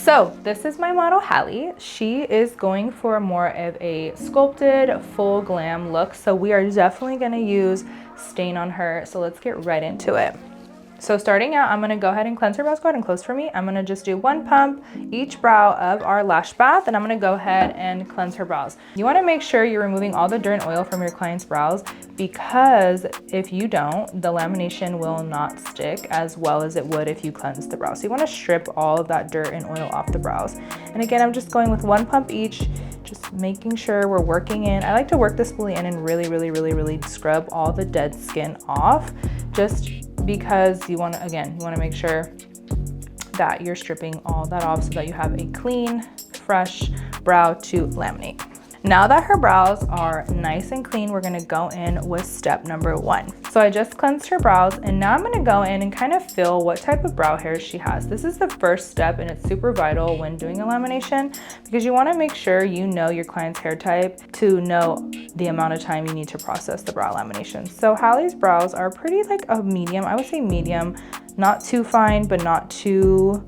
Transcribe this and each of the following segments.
So this is my model Hallie. She is going for more of a sculpted full glam look. So we are definitely gonna use stain on her. So let's get right into it. So starting out, I'm gonna go ahead and cleanse her brows. Go ahead and close for me. I'm gonna just do one pump each brow of our lash bath, and I'm gonna go ahead and cleanse her brows. You wanna make sure you're removing all the dirt and oil from your client's brows, because if you don't, the lamination will not stick as well as it would if you cleanse the brows. So you wanna strip all of that dirt and oil off the brows. And again, I'm just going with one pump each, just making sure we're working in. I like to work the spoolie in and really scrub all the dead skin off, just because you want to make sure that you're stripping all that off so that you have a clean, fresh brow to laminate. Now that her brows are nice and clean, we're gonna go in with step number 1. So I just cleansed her brows, and now I'm gonna go in and kind of feel what type of brow hairs she has. This is the first step, and it's super vital when doing a lamination, because you wanna make sure you know your client's hair type to know the amount of time you need to process the brow lamination. So Hallie's brows are pretty like a medium, I would say medium, not too fine, but not too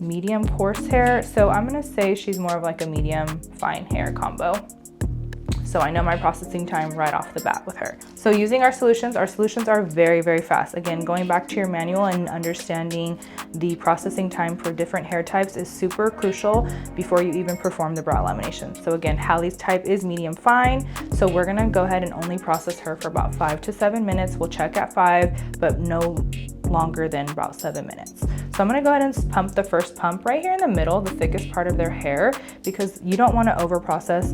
medium coarse hair. So I'm gonna say she's more of like a medium fine hair combo. So I know my processing time right off the bat with her. So using our solutions are very fast. Again, going back to your manual and understanding the processing time for different hair types is super crucial before you even perform the brow lamination. So again, Hallie's type is medium fine. So we're gonna go ahead and only process her for about 5 to 7 minutes. We'll check at 5, but no longer than about 7 minutes. So I'm gonna go ahead and pump the first pump right here in the middle, the thickest part of their hair, because you don't wanna over process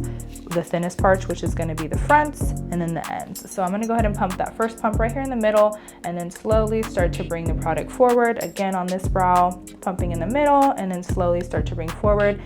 the thinnest parts, which is gonna be the fronts and then the ends. So I'm gonna go ahead and pump that first pump right here in the middle, and then slowly start to bring the product forward. Again, on this brow, pumping in the middle, and then slowly start to bring forward.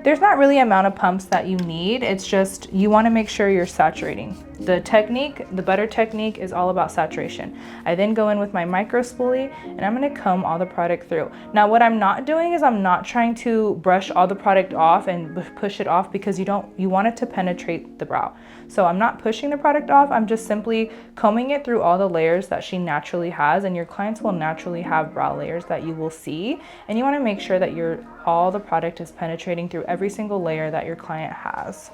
There's not really an amount of pumps that you need. It's just, you wanna make sure you're saturating. The technique, the butter technique, is all about saturation. I then go in with my micro spoolie, and I'm gonna comb all the product through. Now what I'm not doing is I'm not trying to brush all the product off and push it off, because you want it to penetrate the brow. So I'm not pushing the product off, I'm just simply combing it through all the layers that she naturally has, and your clients will naturally have brow layers that you will see, and you wanna make sure that all the product is penetrating through every single layer that your client has.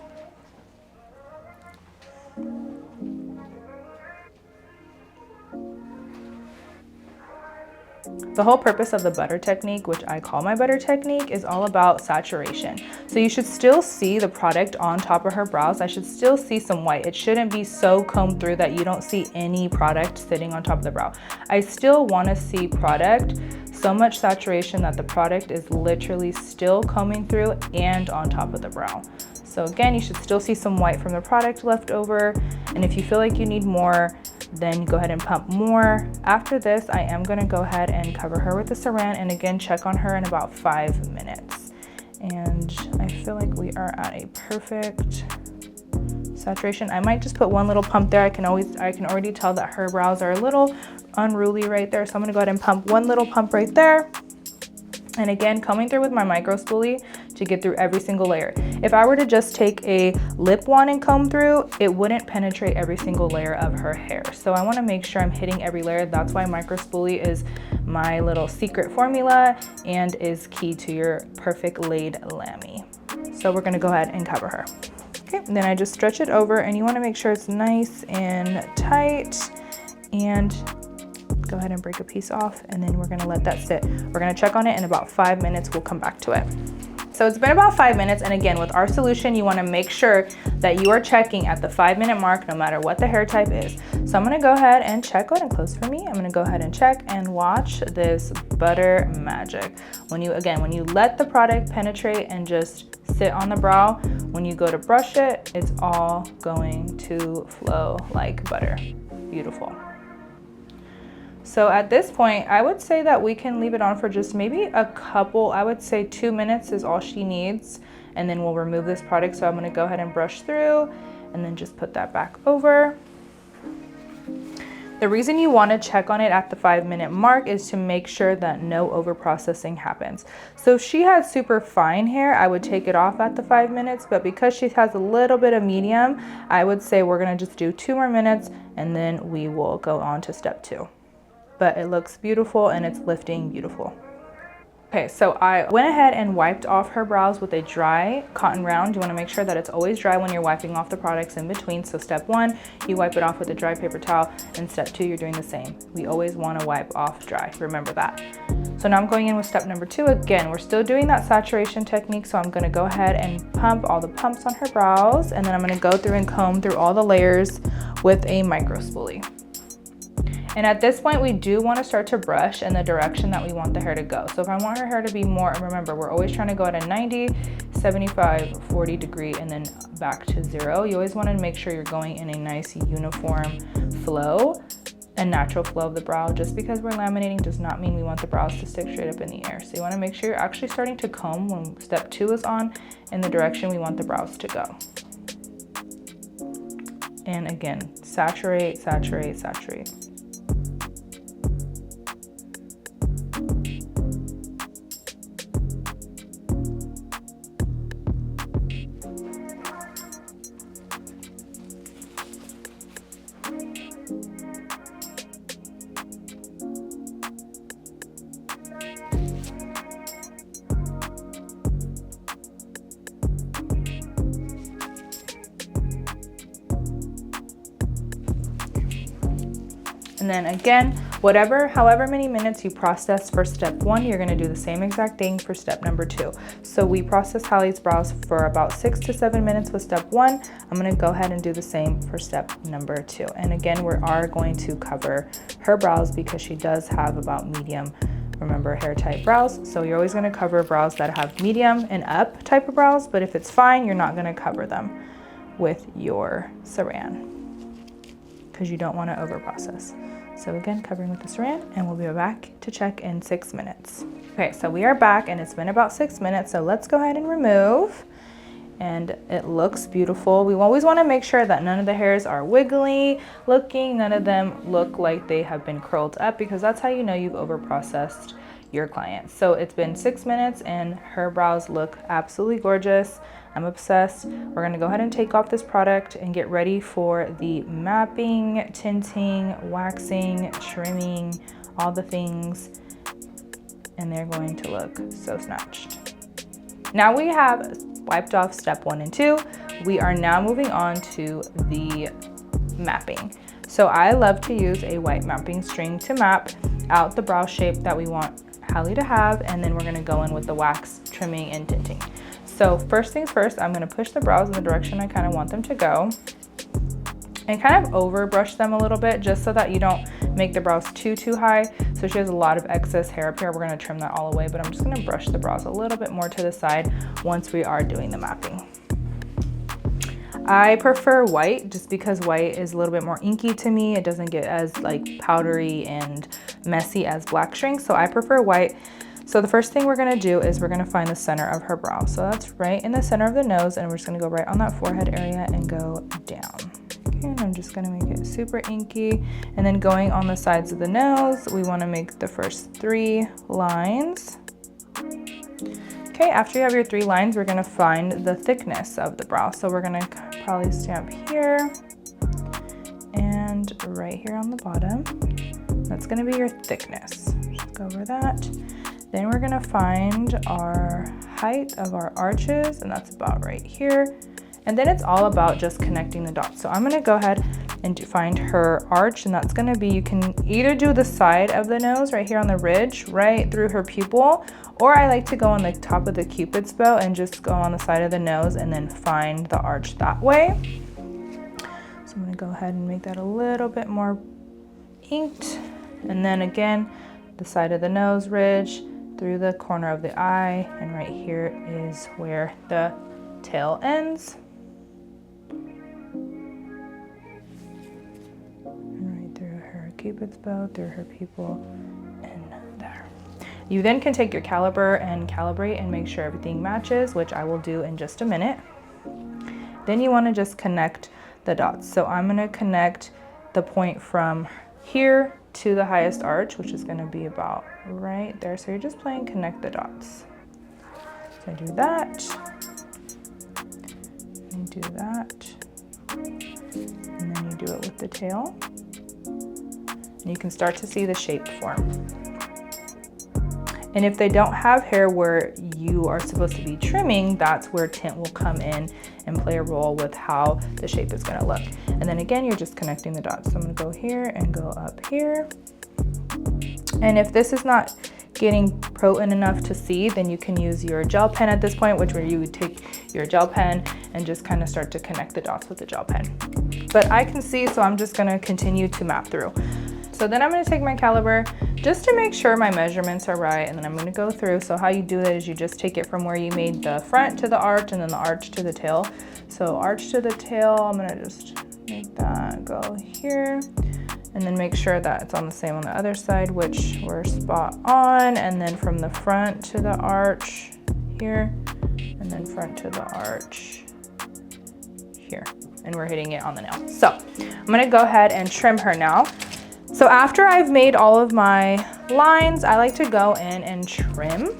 The whole purpose of the butter technique, which I call my butter technique, is all about saturation. So you should still see the product on top of her brows. I should still see some white. It shouldn't be so combed through that you don't see any product sitting on top of the brow. I still want to see product, so much saturation that the product is literally still combing through and on top of the brow. So again, you should still see some white from the product left over, and if you feel like you need more, then go ahead and pump more. After this, I am gonna go ahead and cover her with the Saran, and again, check on her in about 5 minutes. And I feel like we are at a perfect saturation. I might just put one little pump there. I can already tell that her brows are a little unruly right there. So I'm gonna go ahead and pump one little pump right there. And again, combing through with my micro spoolie to get through every single layer. If I were to just take a lip wand and comb through, it wouldn't penetrate every single layer of her hair. So I wanna make sure I'm hitting every layer. That's why micro spoolie is my little secret formula and is key to your perfect laid lammy. So we're gonna go ahead and cover her. Okay, and then I just stretch it over, and you wanna make sure it's nice and tight, and go ahead and break a piece off, and then we're gonna let that sit. We're gonna check on it in about 5 minutes. We'll come back to it. So it's been about 5 minutes, and again, with our solution, you wanna make sure that you are checking at the 5-minute mark, no matter what the hair type is. So I'm gonna go ahead and check. Go ahead and close for me. I'm gonna go ahead and check and watch this butter magic. When you let the product penetrate and just sit on the brow, when you go to brush it, it's all going to flow like butter. Beautiful. So at this point, I would say that we can leave it on for just maybe a couple, I would say 2 minutes is all she needs, and then we'll remove this product. So I'm gonna go ahead and brush through and then just put that back over. The reason you wanna check on it at the 5-minute mark is to make sure that no over processing happens. So if she has super fine hair, I would take it off at the 5 minutes, but because she has a little bit of medium, I would say we're gonna just do 2 more minutes, and then we will go on to step 2. But it looks beautiful and it's lifting beautiful. Okay, so I went ahead and wiped off her brows with a dry cotton round. You want to make sure that it's always dry when you're wiping off the products in between. So step 1, you wipe it off with a dry paper towel, and step 2, you're doing the same. We always want to wipe off dry, remember that. So now I'm going in with step number 2. Again, we're still doing that saturation technique, so I'm going to go ahead and pump all the pumps on her brows, and then I'm going to go through and comb through all the layers with a micro spoolie. And at this point, we do want to start to brush in the direction that we want the hair to go. So if I want her hair to be more, remember, we're always trying to go at a 90, 75, 40 degree, and then back to 0. You always want to make sure you're going in a nice uniform flow, a natural flow of the brow. Just because we're laminating does not mean we want the brows to stick straight up in the air. So you want to make sure you're actually starting to comb when step 2 is on in the direction we want the brows to go. And again, saturate, saturate, saturate. And then again, however many minutes you process for step 1, you're going to do the same exact thing for step number 2. So we processed Hallie's brows for about 6 to 7 minutes with step 1. I'm going to go ahead and do the same for step number 2. And again, we are going to cover her brows because she does have about medium, remember, hair type brows. So you're always going to cover brows that have medium and up type of brows, but if it's fine, you're not going to cover them with your saran because you don't want to over process. So again, covering with the saran, and we'll be back to check in 6 minutes. Okay, so we are back and it's been about 6 minutes. So let's go ahead and remove, and it looks beautiful. We always want to make sure that none of the hairs are wiggly looking. None of them look like they have been curled up, because that's how you know you've over processed your client. So it's been 6 minutes and her brows look absolutely gorgeous. I'm obsessed. We're gonna go ahead and take off this product and get ready for the mapping, tinting, waxing, trimming, all the things, and they're going to look so snatched. Now we have wiped off step 1 and 2. We are now moving on to the mapping. So I love to use a white mapping string to map out the brow shape that we want Hallie to have, and then we're gonna go in with the wax, trimming, and tinting. So first things first, I'm gonna push the brows in the direction I kind of want them to go and kind of over brush them a little bit, just so that you don't make the brows too high. So she has a lot of excess hair up here. We're gonna trim that all away, but I'm just gonna brush the brows a little bit more to the side once we are doing the mapping. I prefer white just because white is a little bit more inky to me. It doesn't get as like powdery and messy as black string, so I prefer white. So the first thing we're gonna do is we're gonna find the center of her brow. So that's right in the center of the nose, and we're just gonna go right on that forehead area and go down. Okay, and I'm just gonna make it super inky. And then going on the sides of the nose, we wanna make the first 3 lines. Okay, after you have your 3 lines, we're gonna find the thickness of the brow. So we're gonna probably stamp here and right here on the bottom. That's gonna be your thickness. Just go over that. Then we're gonna find our height of our arches, and that's about right here. And then it's all about just connecting the dots. So I'm gonna go ahead and find her arch, and that's gonna be, you can either do the side of the nose right here on the ridge, right through her pupil, or I like to go on the top of the Cupid's bow and just go on the side of the nose and then find the arch that way. So I'm gonna go ahead and make that a little bit more inked. And then again, the side of the nose ridge, through the corner of the eye, and right here is where the tail ends. And right through her Cupid's bow, through her pupil, and there. You then can take your caliper and calibrate and make sure everything matches, which I will do in just a minute. Then you want to just connect the dots. So I'm going to connect the point from here to the highest arch, which is going to be about right there. So you're just playing connect the dots. So I do that, and do that, and then you do it with the tail. And you can start to see the shape form. And if they don't have hair where you are supposed to be trimming, that's where tint will come in and play a role with how the shape is gonna look. And then again, you're just connecting the dots. So I'm gonna go here and go up here. And if this is not getting potent enough to see, then you can use your gel pen at this point, which where you would take your gel pen and just kind of start to connect the dots with the gel pen. But I can see, so I'm just gonna continue to map through. So then I'm gonna take my caliper just to make sure my measurements are right, and then I'm gonna go through. So how you do that is you just take it from where you made the front to the arch and then the arch to the tail. So arch to the tail, I'm gonna just make that go here. And then make sure that it's on the same on the other side, which we're spot on. And then from the front to the arch here, and then front to the arch here. And we're hitting it on the nail. So I'm gonna go ahead and trim her now. So after I've made all of my lines, I like to go in and trim.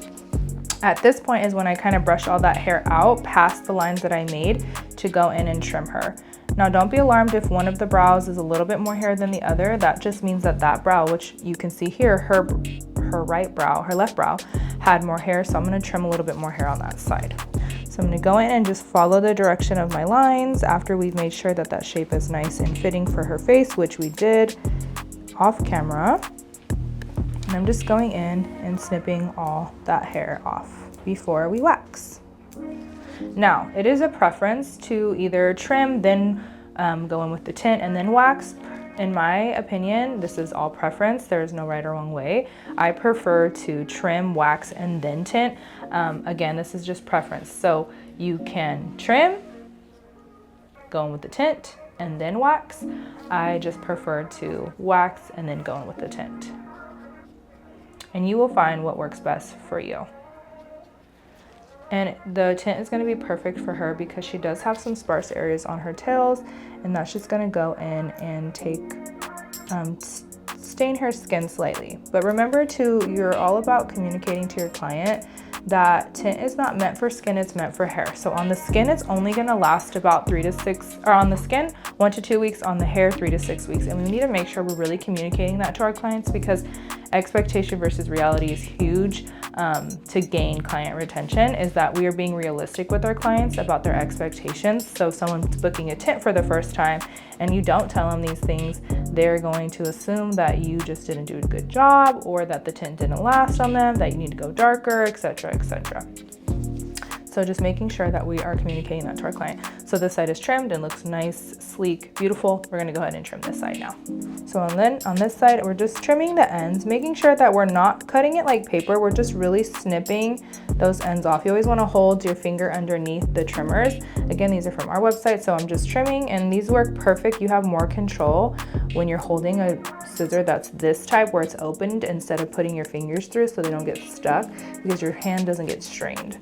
At this point is when I kind of brush all that hair out past the lines that I made to go in and trim her. Now don't be alarmed if one of the brows is a little bit more hair than the other. That just means that that brow, which you can see here, her right brow, her left brow had more hair. So I'm gonna trim a little bit more hair on that side. So I'm gonna go in and just follow the direction of my lines after we've made sure that that shape is nice and fitting for her face, which we did off camera. And I'm just going in and snipping all that hair off before we wax. Now, it is a preference to either trim, then go in with the tint and then wax. In my opinion, this is all preference. There's no right or wrong way. I prefer to trim, wax, and then tint. Again, this is just preference. So you can trim, go in with the tint, and then wax. I just prefer to wax and then go in with the tint. And you will find what works best for you. And the tint is going to be perfect for her because she does have some sparse areas on her tails, and that's just going to go in and stain her skin slightly. But remember too, you're all about communicating to your client that tint is not meant for skin, it's meant for hair. So on the skin, it's only going to last about 3 to 6, or on the skin, 1 to 2 weeks, on the hair, 3 to 6 weeks. And we need to make sure we're really communicating that to our clients, because expectation versus reality is huge. To gain client retention is that we are being realistic with our clients about their expectations. So if someone's booking a tint for the first time and you don't tell them these things, they're going to assume that you just didn't do a good job, or that the tint didn't last on them, that you need to go darker, etc., etc. So just making sure that we are communicating that to our client. So this side is trimmed and looks nice, sleek, beautiful. We're gonna go ahead and trim this side now. So on this side, we're just trimming the ends, making sure that we're not cutting it like paper. We're just really snipping those ends off. You always wanna hold your finger underneath the trimmers. Again, these are from our website, so I'm just trimming, and these work perfect. You have more control when you're holding a scissor that's this type, where it's opened, instead of putting your fingers through so they don't get stuck, because your hand doesn't get strained.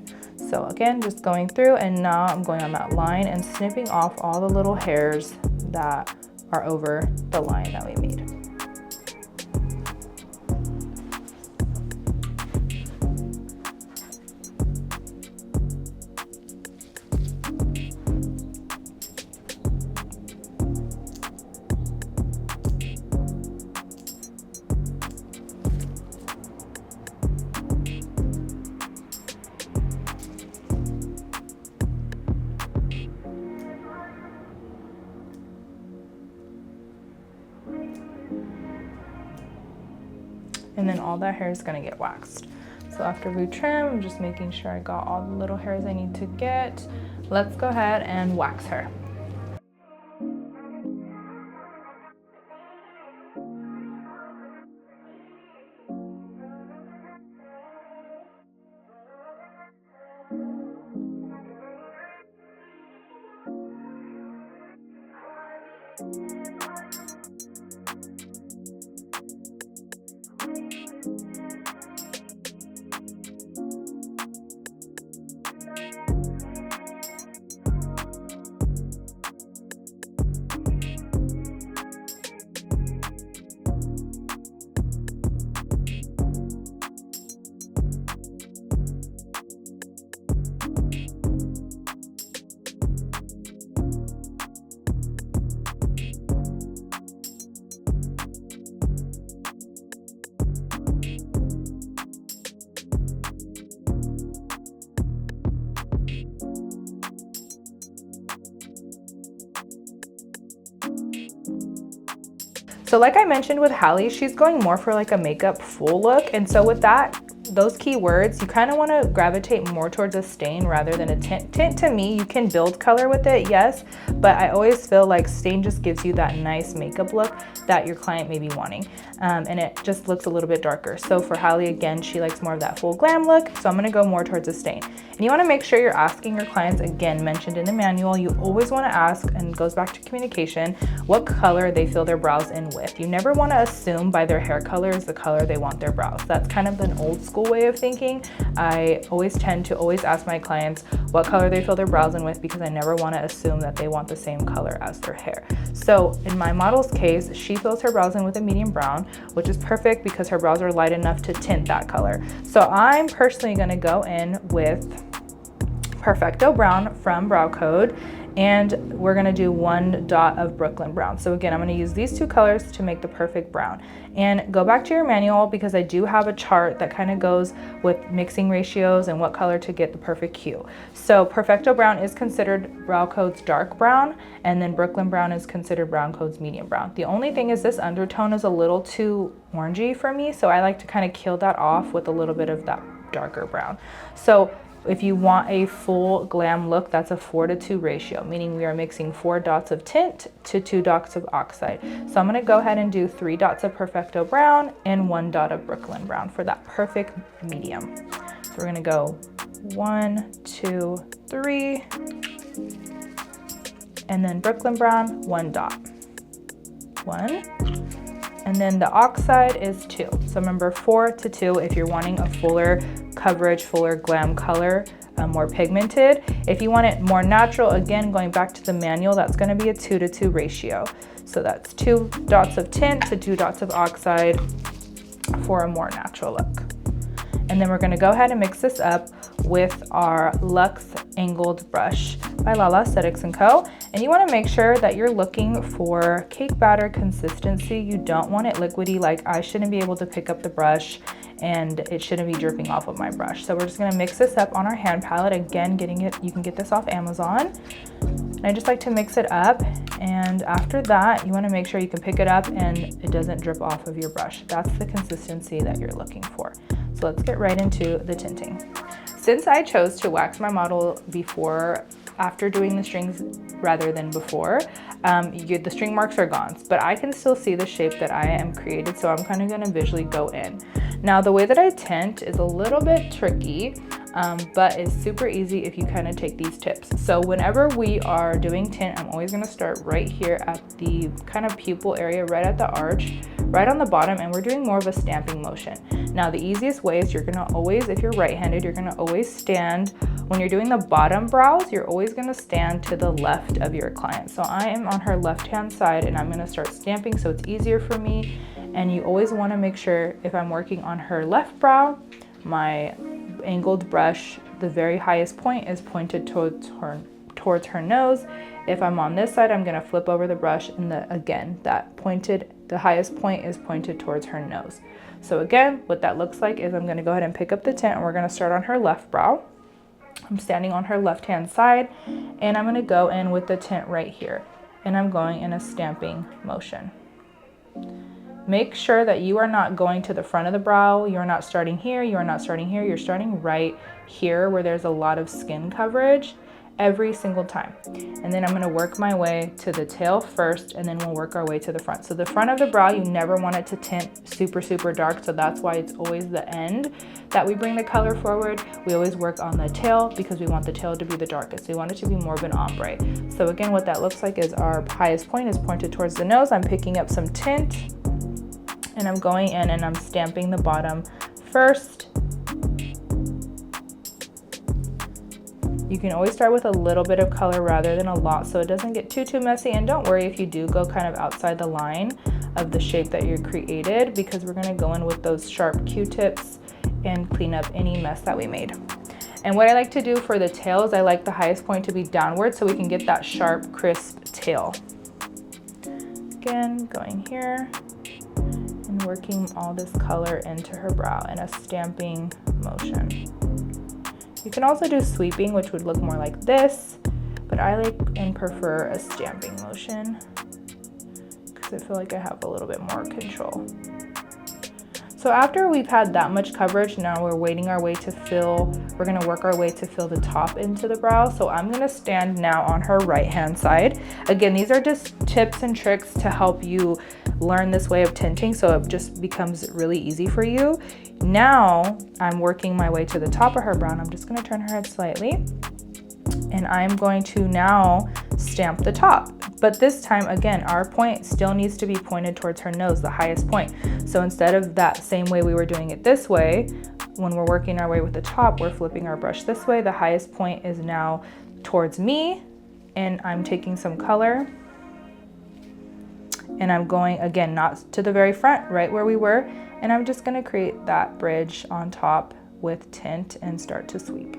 So again, just going through, and now I'm going on that line and snipping off all the little hairs that are over the line that we made. And then all that hair is gonna get waxed. So after we trim, I'm just making sure I got all the little hairs I need to get. Let's go ahead and wax her. So like I mentioned with Hallie, she's going more for like a makeup full look. And so with that, those keywords, you kind of want to gravitate more towards a stain rather than a tint. Tint to me, you can build color with it, yes, but I always feel like stain just gives you that nice makeup look that your client may be wanting. And it just looks a little bit darker. So for Hallie, again, she likes more of that full glam look. So I'm going to go more towards a stain. And you want to make sure you're asking your clients, again, mentioned in the manual, you always want to ask, and it goes back to communication, what color they fill their brows in with. You never want to assume by their hair color is the color they want their brows. That's kind of an old school way of thinking. I always tend to always ask my clients what color they fill their brows in with, because I never want to assume that they want the same color as their hair. So in my model's case, she fills her brows in with a medium brown, which is perfect because her brows are light enough to tint that color. So I'm personally going to go in with Perfecto Brown from Brow Code, and we're going to do 1 dot of Brooklyn Brown. So again, I'm going to use these two colors to make the perfect brown. And go back to your manual, because I do have a chart that kind of goes with mixing ratios and what color to get the perfect hue. So Perfecto Brown is considered Brow Code's dark brown, and then Brooklyn Brown is considered Brow Code's medium brown. The only thing is this undertone is a little too orangey for me, so I like to kind of kill that off with a little bit of that darker brown. So if you want a full glam look, that's a 4:2 ratio, meaning we are mixing 4 dots of tint to 2 dots of oxide. So I'm going to go ahead and do 3 dots of Perfecto Brown and 1 dot of Brooklyn Brown for that perfect medium. So we're going to go 1, 2, 3, and then Brooklyn Brown, 1 dot. 1. And then the oxide is 2. So remember, 4 to 2 if you're wanting a fuller coverage, fuller glam color, more pigmented. If you want it more natural, again, going back to the manual, that's going to be a 2:2 ratio. So that's 2 dots of tint to 2 dots of oxide for a more natural look. And then we're going to go ahead and mix this up with our Luxe Angled Brush by Lala Aesthetics & Co. And you want to make sure that you're looking for cake batter consistency. You don't want it liquidy, like I shouldn't be able to pick up the brush and it shouldn't be dripping off of my brush. So we're just going to mix this up on our hand palette. Again, you can get this off Amazon. And I just like to mix it up, and after that you want to make sure you can pick it up and it doesn't drip off of your brush. That's the consistency that you're looking for. So let's get right into the tinting. Since I chose to wax my model after doing the strings rather than before, the string marks are gone, but I can still see the shape that I am created, so I'm kind of going to visually go in. Now the way that I tint is a little bit tricky, but it's super easy if you kind of take these tips. So whenever we are doing tint, I'm always going to start right here at the kind of pupil area, right at the arch, right on the bottom, and we're doing more of a stamping motion. Now the easiest way is you're going to always, if you're right-handed, you're going to always stand, when you're doing the bottom brows, you're always going to stand to the left of your client. So I am on her left-hand side and I'm going to start stamping so it's easier for me. And you always want to make sure, if I'm working on her left brow, my angled brush, the very highest point is pointed towards her nose. If I'm on this side, I'm going to flip over the brush, and the highest point is pointed towards her nose. So again, what that looks like is I'm going to go ahead and pick up the tint, and we're going to start on her left brow. I'm standing on her left hand side, and I'm going to go in with the tint right here, and I'm going in a stamping motion. Make sure that you are not going to the front of the brow. You're not starting here, you are not starting here, you're starting right here where there's a lot of skin coverage every single time. And then I'm going to work my way to the tail first, and then we'll work our way to the front. So the front of the brow, you never want it to tint super, super dark. So that's why it's always the end that we bring the color forward. We always work on the tail because we want the tail to be the darkest. We want it to be more of an ombre. So again, what that looks like is our highest point is pointed towards the nose. I'm picking up some tint, and I'm going in and I'm stamping the bottom first. You can always start with a little bit of color rather than a lot, so it doesn't get too messy. And don't worry if you do go kind of outside the line of the shape that you created, because we're going to go in with those sharp Q-tips and clean up any mess that we made. And what I like to do for the tail is I like the highest point to be downward so we can get that sharp, crisp tail. Again, going here and working all this color into her brow in a stamping motion. You can also do sweeping, which would look more like this, but I like and prefer a stamping motion. because I feel like I have a little bit more control. So after we've had that much coverage, now we're waiting our way to fill, we're gonna work our way to fill the top into the brow. So I'm gonna stand now on her right-hand side. Again, these are just tips and tricks to help you learn this way of tinting so it just becomes really easy for you. Now I'm working my way to the top of her brow. I'm just gonna turn her head slightly. And I'm going to now stamp the top. But this time, again, our point still needs to be pointed towards her nose, the highest point. So instead of that same way we were doing it this way, when we're working our way with the top, we're flipping our brush this way. The highest point is now towards me, and I'm taking some color. And I'm going, again, not to the very front, right where we were. And I'm just gonna create that bridge on top with tint and start to sweep.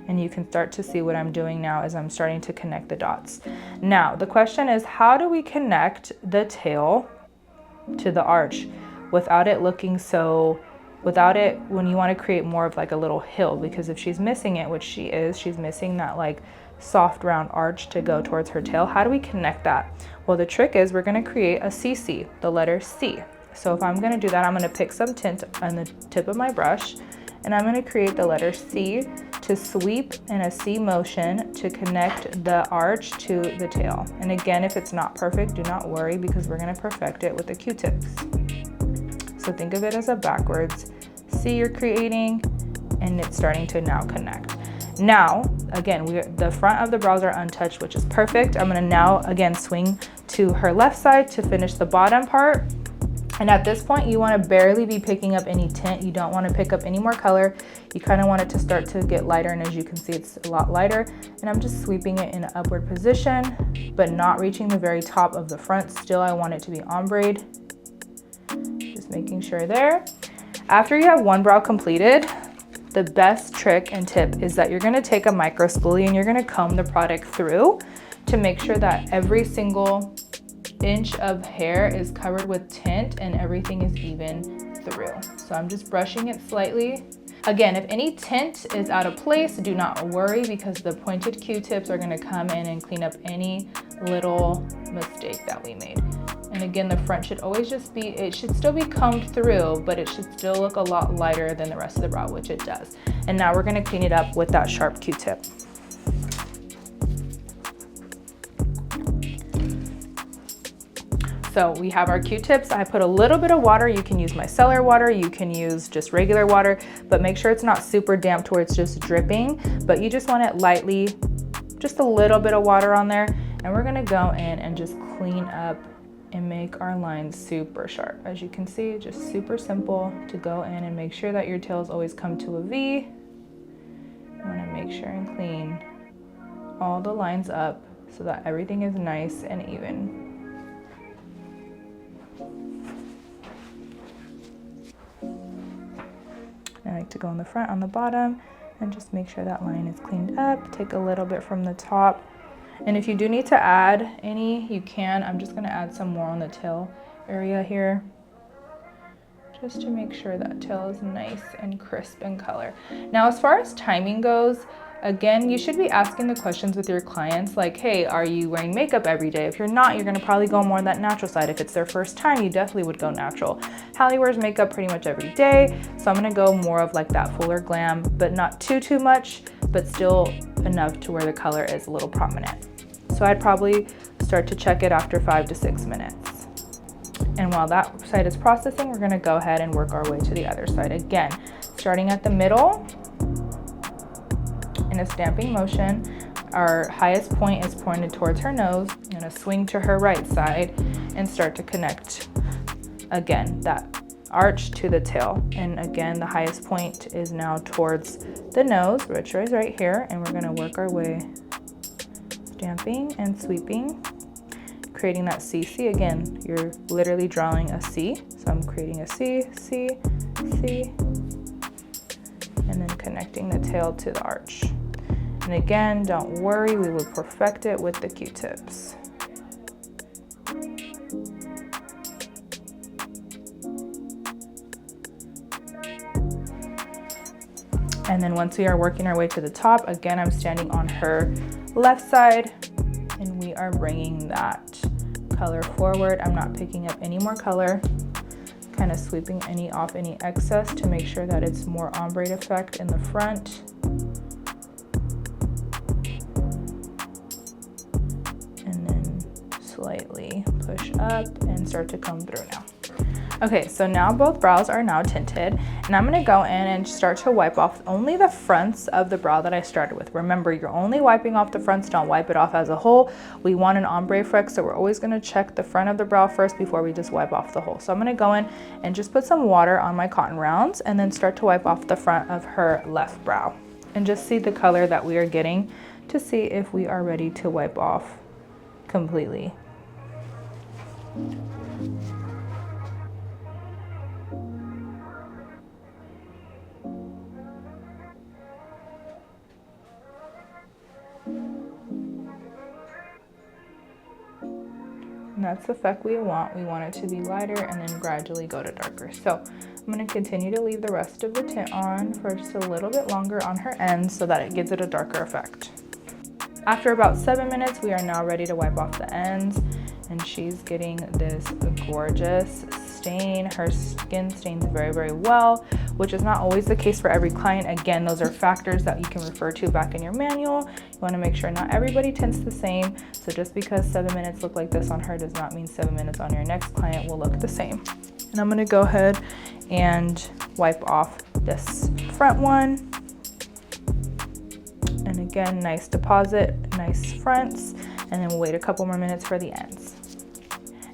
And you can start to see what I'm doing now as I'm starting to connect the dots. Now, the question is, how do we connect the tail to the arch without it looking so, without it, when you want to create more of like a little hill? Because if she's missing it, which she is, she's missing that like soft round arch to go towards her tail. How do we connect that? Well, the trick is we're going to create a CC, the letter C. So if I'm going to do that, I'm going to pick some tint on the tip of my brush, and I'm going to create the letter C to sweep in a C motion to connect the arch to the tail. And again, if it's not perfect, do not worry, because we're going to perfect it with the Q-tips. So think of it as a backwards C you're creating, and it's starting to now connect. Now, again, the front of the brows are untouched, which is perfect. I'm going to now again swing to her left side to finish the bottom part. And at this point, you want to barely be picking up any tint. You don't want to pick up any more color. You kind of want it to start to get lighter, and as you can see, it's a lot lighter. And I'm just sweeping it in an upward position, but not reaching the very top of the front. Still, I want it to be ombre'd. Just making sure there. After you have one brow completed, the best trick and tip is that you're going to take a micro spoolie and you're going to comb the product through to make sure that every single inch of hair is covered with tint and everything is even through. So I'm just brushing it slightly. Again, if any tint is out of place, do not worry, because the pointed Q-tips are going to come in and clean up any little mistake that we made. And again, the front should always just be, it should still be combed through, but it should still look a lot lighter than the rest of the brow, which it does. And now we're going to clean it up with that sharp Q-tip. So we have our Q-tips. I put a little bit of water. You can use micellar water, you can use just regular water, but make sure it's not super damp to where it's just dripping, but you just want it lightly, just a little bit of water on there. And we're gonna go in and just clean up and make our lines super sharp. As you can see, just super simple to go in and make sure that your tails always come to a V. You wanna make sure and clean all the lines up so that everything is nice and even. I like to go in the front, on the bottom, and just make sure that line is cleaned up. Take a little bit from the top. And if you do need to add any, you can. I'm just gonna add some more on the tail area here, just to make sure that tail is nice and crisp in color. Now, as far as timing goes, again, you should be asking the questions with your clients like, hey, are you wearing makeup every day? If you're not, you're gonna probably go more on that natural side. If it's their first time, you definitely would go natural. Hallie wears makeup pretty much every day, so I'm gonna go more of like that fuller glam, but not too much, but still enough to where the color is a little prominent. So I'd probably start to check it after 5 to 6 minutes. And while that side is processing, we're gonna go ahead and work our way to the other side. Again, starting at the middle, in a stamping motion, our highest point is pointed towards her nose. I'm gonna swing to her right side and start to connect, again, that arch to the tail. And again, the highest point is now towards the nose, which is right here, and we're gonna work our way, stamping and sweeping, creating that CC. Again, you're literally drawing a C. So I'm creating a C, C, C, and then connecting the tail to the arch. And again, don't worry, we will perfect it with the Q-tips. And then once we are working our way to the top, again, I'm standing on her left side, and we are bringing that color forward. I'm not picking up any more color, kind of sweeping off any excess to make sure that it's more ombre effect in the front. And then slightly push up and start to come through now. Okay, so now both brows are now tinted, and I'm gonna go in and start to wipe off only the fronts of the brow that I started with. Remember, you're only wiping off the fronts, don't wipe it off as a whole. We want an ombre effect, so we're always gonna check the front of the brow first before we just wipe off the whole. So I'm gonna go in and just put some water on my cotton rounds and then start to wipe off the front of her left brow. And just see the color that we are getting to see if we are ready to wipe off completely. And that's the effect we want. We want it to be lighter and then gradually go to darker. So I'm going to continue to leave the rest of the tint on for just a little bit longer on her ends so that it gives it a darker effect. After about 7 minutes, we are now ready to wipe off the ends, and she's getting this gorgeous stain. Her skin stains very, very well, which is not always the case for every client. Again, those are factors that you can refer to back in your manual. You want to make sure not everybody tints the same. So just because 7 minutes look like this on her does not mean 7 minutes on your next client will look the same. And I'm going to go ahead and wipe off this front one. And again, nice deposit, nice fronts, and then we'll wait a couple more minutes for the ends.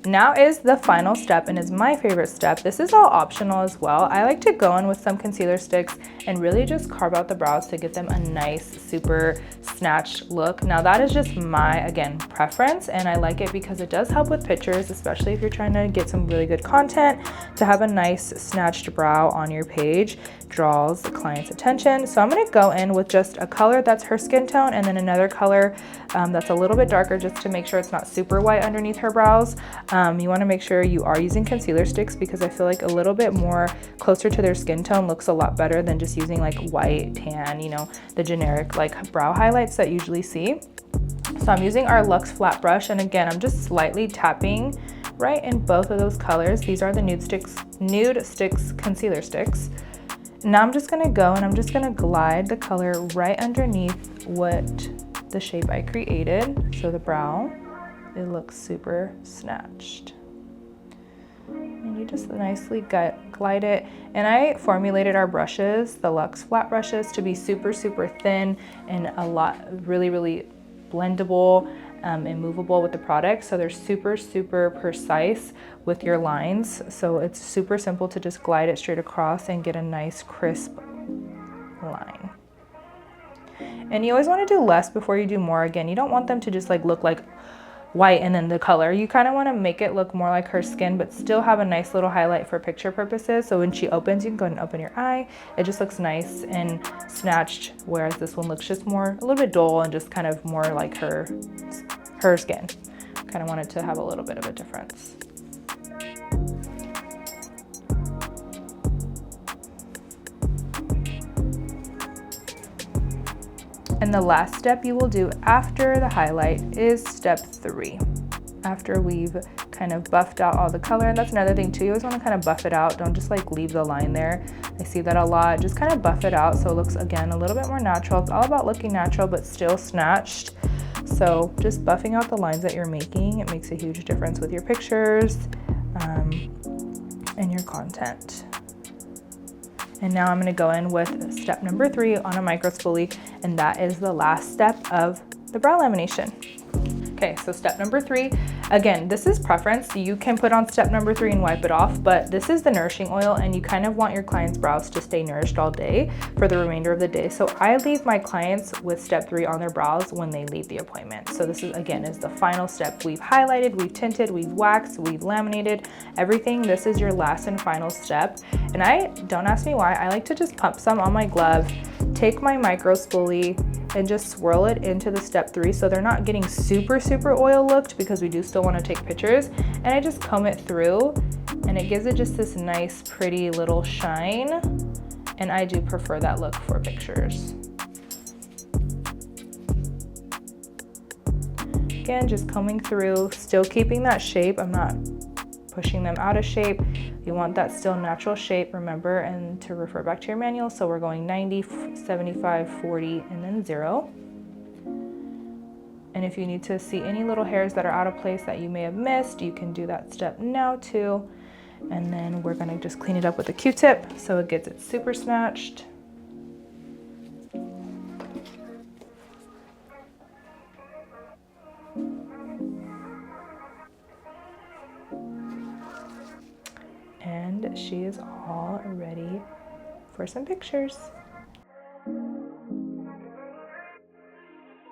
Now is the final step, and is my favorite step. This is all optional as well. I like to go in with some concealer sticks and really just carve out the brows to get them a nice, super snatched look. Now that is just my, again, preference, and I like it because it does help with pictures, especially if you're trying to get some really good content. To have a nice snatched brow on your page draws the client's attention. So I'm gonna go in with just a color that's her skin tone, and then another color that's a little bit darker, just to make sure it's not super white underneath her brows. You wanna make sure you are using concealer sticks, because I feel like a little bit more closer to their skin tone looks a lot better than just using like white, tan, you know, the generic like brow highlights that you usually see. So I'm using our Luxe flat brush, and again, I'm just slightly tapping right in both of those colors. These are the Nude Sticks concealer sticks. Now I'm just gonna go and I'm just gonna glide the color right underneath what the shape I created. So the brow, it looks super snatched. And you just nicely glide it. And I formulated our brushes, the Luxe flat brushes, to be super, super thin and a lot, really blendable and movable with the product. So they're super, super precise with your lines. So it's super simple to just glide it straight across and get a nice crisp line. And you always want to do less before you do more. Again, you don't want them to just like look like white and then the color. You kind of want to make it look more like her skin, but still have a nice little highlight for picture purposes. So when she opens, you can go ahead and open your eye. It just looks nice and snatched, whereas this one looks just more, a little bit dull and just kind of more like her skin. Kind of wanted to have a little bit of a difference. And the last step you will do after the highlight is step 3. After we've kind of buffed out all the color, and that's another thing too, you always want to kind of buff it out. Don't just like leave the line there. I see that a lot. Just kind of buff it out so it looks, again, a little bit more natural. It's all about looking natural but still snatched. So just buffing out the lines that you're making, it makes a huge difference with your pictures and your content. And now I'm gonna go in with step number 3 on a micro spoolie, and that is the last step of the brow lamination. Okay, so step number 3, again, this is preference. You can put on step number 3 and wipe it off, but this is the nourishing oil, and you kind of want your client's brows to stay nourished all day for the remainder of the day. So I leave my clients with step 3 on their brows when they leave the appointment. So this is, again, is the final step. We've highlighted, we've tinted, we've waxed, we've laminated, everything. This is your last and final step. And don't ask me why, I like to just pump some on my glove, take my micro spoolie, and just swirl it into the step 3 so they're not getting super oil looked, because we do still want to take pictures. And I just comb it through, and it gives it just this nice pretty little shine, and I do prefer that look for pictures. again, just combing through, still keeping that shape. I'm not pushing them out of shape. You want that still natural shape, remember, and to refer back to your manual. So we're going 90, 75, 40, and then 0. And if you need to see any little hairs that are out of place that you may have missed, you can do that step now too. And then we're gonna just clean it up with a Q-tip so it gets it super snatched. And she is all ready for some pictures.